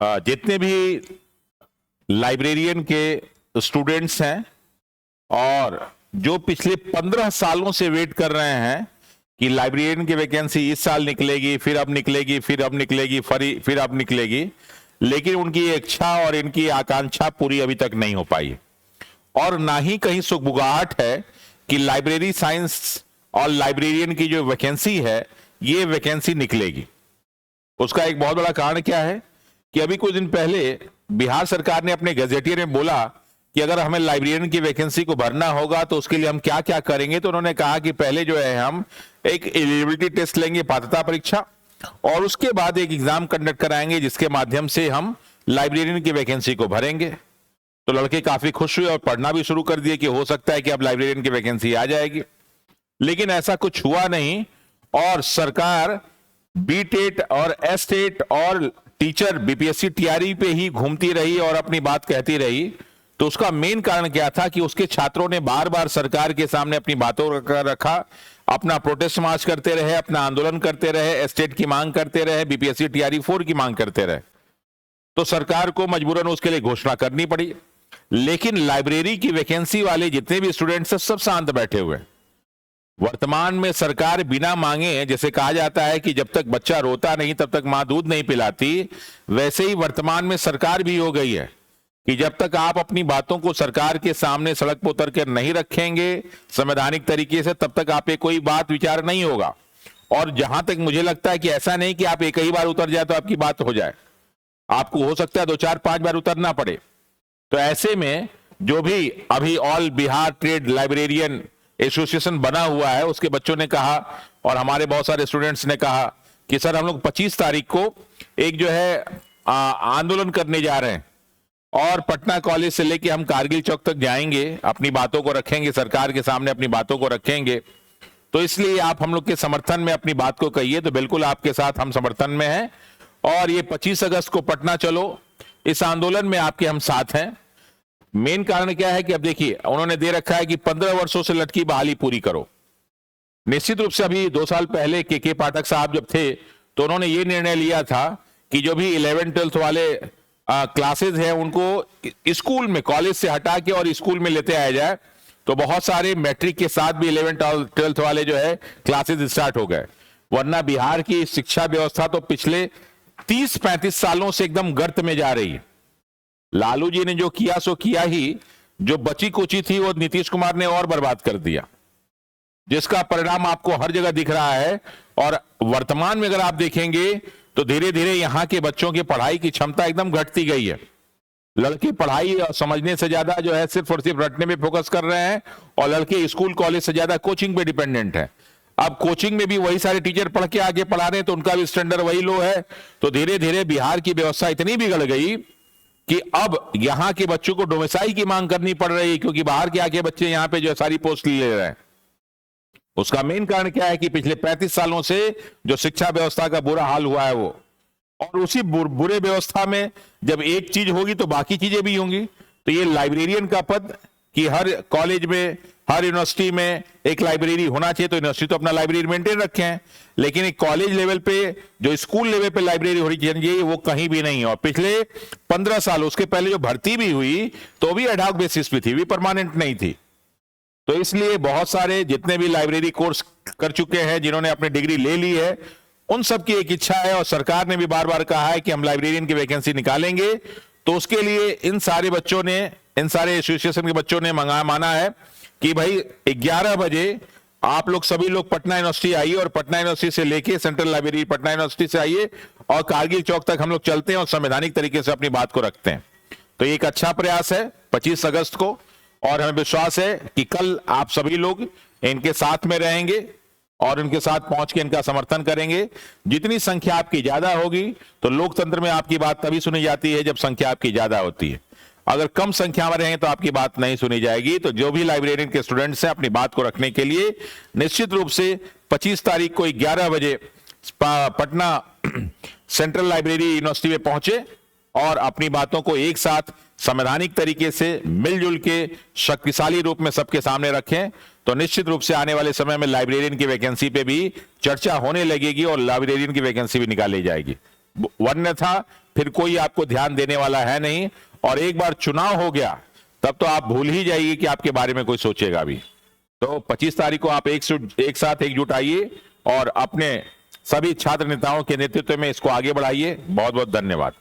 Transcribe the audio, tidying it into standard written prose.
जितने भी लाइब्रेरियन के स्टूडेंट्स हैं और जो पिछले 15 सालों से वेट कर रहे हैं कि लाइब्रेरियन की वैकेंसी इस साल निकलेगी, फिर अब निकलेगी, फिर अब निकलेगी, फिर अब निकलेगी, लेकिन उनकी इच्छा और इनकी आकांक्षा पूरी अभी तक नहीं हो पाई और ना ही कहीं सुगबुगाहट है कि लाइब्रेरी साइंस और लाइब्रेरियन की जो वैकेंसी है ये वैकेंसी निकलेगी। उसका एक बहुत बड़ा कारण क्या है कि अभी कुछ दिन पहले बिहार सरकार ने अपने गजेटियर में बोला कि अगर हमें लाइब्रेरियन की वैकेंसी को भरना होगा तो उसके लिए हम क्या क्या करेंगे। तो उन्होंने कहा कि पहले जो है हम एक एलिजिबिलिटी टेस्ट लेंगे, पात्रता परीक्षा, और उसके बाद एक एग्जाम कंडक्ट कराएंगे जिसके माध्यम से हम लाइब्रेरियन की वैकेंसी को भरेंगे। तो लड़के काफी खुश हुए और पढ़ना भी शुरू कर दिए कि हो सकता है कि अब लाइब्रेरियन की वैकेंसी आ जाएगी, लेकिन ऐसा कुछ हुआ नहीं और सरकार बी.टेट और एस.टेट और टीचर बीपीएससी टीआरई पे ही घूमती रही और अपनी बात कहती रही। तो उसका मेन कारण क्या था कि उसके छात्रों ने बार बार सरकार के सामने अपनी बातों रखा, अपना प्रोटेस्ट मार्च करते रहे, अपना आंदोलन करते रहे, एस्टेट की मांग करते रहे, बीपीएससी टीआरई 4 की मांग करते रहे। तो सरकार को मजबूरन उसके लिए घोषणा करनी पड़ी। लेकिन लाइब्रेरी की वैकेंसी वाले जितने भी स्टूडेंट्स हैं सब शांत बैठे हुए। वर्तमान में सरकार बिना मांगे, जैसे कहा जाता है कि जब तक बच्चा रोता नहीं तब तक मां दूध नहीं पिलाती, वैसे ही वर्तमान में सरकार भी हो गई है कि जब तक आप अपनी बातों को सरकार के सामने सड़क पर उतर कर नहीं रखेंगे संवैधानिक तरीके से, तब तक आप पे कोई बात विचार नहीं होगा। और जहां तक मुझे लगता है कि ऐसा नहीं कि आप एक ही बार उतर जाए तो आपकी बात हो जाए, आपको हो सकता है 2 4 5 बार उतरना पड़े। तो ऐसे में जो भी अभी all Bihar trade librarian association बना हुआ है उसके बच्चों ने कहा और हमारे बहुत सारे स्टूडेंट्स ने कहा कि सर हम लोग 25 तारीख को एक जो है आंदोलन करने जा रहे हैं और पटना कॉलेज से लेके हम कारगिल चौक तक जाएंगे, अपनी बातों को रखेंगे, सरकार के सामने अपनी बातों को रखेंगे। तो इसलिए आप हम लोग के समर्थन में अपनी बात को कहिए। तो बिल्कुल आपके साथ हम समर्थन में हैं और ये 25 अगस्त को पटना चलो, इस आंदोलन में आपके हम साथ हैं। मेन कारण क्या है कि अब देखिए उन्होंने दे रखा है कि 15 वर्षों से लटकी बहाली पूरी करो। निश्चित रूप से अभी 2 साल पहले के पाठक साहब जब थे तो उन्होंने ये निर्णय लिया था कि जो भी 11 12th वाले क्लासेस हैं उनको स्कूल में, कॉलेज से हटा के और स्कूल में लेते आया जाए। तो बहुत सारे मैट्रिक के साथ भी 11 12th वाले जो है क्लासेस स्टार्ट हो गए। वरना बिहार की शिक्षा व्यवस्था तो पिछले 30-35 सालों से एकदम गर्त में जा रही है। लालू जी ने जो किया सो किया ही, जो बची कुची थी वो नीतीश कुमार ने और बर्बाद कर दिया, जिसका परिणाम आपको हर जगह दिख रहा है। और वर्तमान में अगर आप देखेंगे तो धीरे धीरे यहां के बच्चों की पढ़ाई की क्षमता एकदम घटती गई है। लड़के पढ़ाई और समझने से ज्यादा जो है सिर्फ और सिर्फ रटने में फोकस कर रहे हैं और लड़के स्कूल कॉलेज से ज्यादा कोचिंग पे डिपेंडेंट है। अब कोचिंग में भी वही सारे टीचर पढ़ के आगे पढ़ा रहे हैं तो उनका भी स्टैंडर्ड वही लो है। तो धीरे धीरे बिहार की व्यवस्था इतनी बिगड़ गई कि अब यहां के बच्चों को डोमिसाइल की मांग करनी पड़ रही है, क्योंकि बाहर के आके बच्चे यहां पे जो सारी पोस्ट ले रहे हैं। उसका मेन कारण क्या है कि पिछले 35 सालों से जो शिक्षा व्यवस्था का बुरा हाल हुआ है वो, और उसी बुरे व्यवस्था में जब एक चीज होगी तो बाकी चीजें भी होंगी। तो ये लाइब्रेरियन का पद कि हर कॉलेज में, हर यूनिवर्सिटी में एक लाइब्रेरी होना चाहिए, तो यूनिवर्सिटी तो अपना लाइब्रेरी मेंटेन रखे हैं, लेकिन एक कॉलेज लेवल पे, जो स्कूल लेवल पे लाइब्रेरी होनी चाहिए वो कहीं भी नहीं है। और पिछले 15 साल उसके पहले जो भर्ती भी हुई तो भी एडहॉक बेसिस पे थी, भी परमानेंट नहीं थी। तो इसलिए बहुत सारे जितने भी लाइब्रेरी कोर्स कर चुके हैं, जिन्होंने अपनी डिग्री ले ली है, उन सब की एक इच्छा है और सरकार ने भी बार बार कहा है कि हम लाइब्रेरियन की वैकेंसी निकालेंगे। तो उसके लिए इन सारे बच्चों ने, इन सारे एसोसिएशन के बच्चों ने माना है कि भाई 11 बजे आप लोग सभी लोग पटना यूनिवर्सिटी आइए और पटना यूनिवर्सिटी से लेके सेंट्रल लाइब्रेरी पटना यूनिवर्सिटी से आइए और कारगिल चौक तक हम लोग चलते हैं और संवैधानिक तरीके से अपनी बात को रखते हैं। तो ये एक अच्छा प्रयास है 25 अगस्त को, और हमें विश्वास है कि कल आप सभी लोग इनके साथ में रहेंगे और इनके साथ पहुंच के इनका समर्थन करेंगे। जितनी संख्या आपकी ज्यादा होगी तो लोकतंत्र में आपकी बात तभी सुनी जाती है जब संख्या आपकी ज्यादा होती है। अगर कम संख्या में रहेंगे तो आपकी बात नहीं सुनी जाएगी। तो जो भी लाइब्रेरियन के स्टूडेंट्स हैं अपनी बात को रखने के लिए निश्चित रूप से 25 तारीख को 11 बजे पटना सेंट्रल लाइब्रेरी यूनिवर्सिटी में पहुंचे और अपनी बातों को एक साथ संवैधानिक तरीके से मिलजुल के शक्तिशाली रूप में सबके सामने रखें। तो निश्चित रूप से आने वाले समय में लाइब्रेरियन की वैकेंसी पे भी चर्चा होने लगेगी और लाइब्रेरियन की वैकेंसी भी निकाली जाएगी। वन्य था, फिर कोई आपको ध्यान देने वाला है नहीं, और एक बार चुनाव हो गया तब तो आप भूल ही जाइए कि आपके बारे में कोई सोचेगा भी। तो 25 तारीख को आप एक साथ एकजुट आइए और अपने सभी छात्र नेताओं के नेतृत्व में इसको आगे बढ़ाइए। बहुत बहुत धन्यवाद।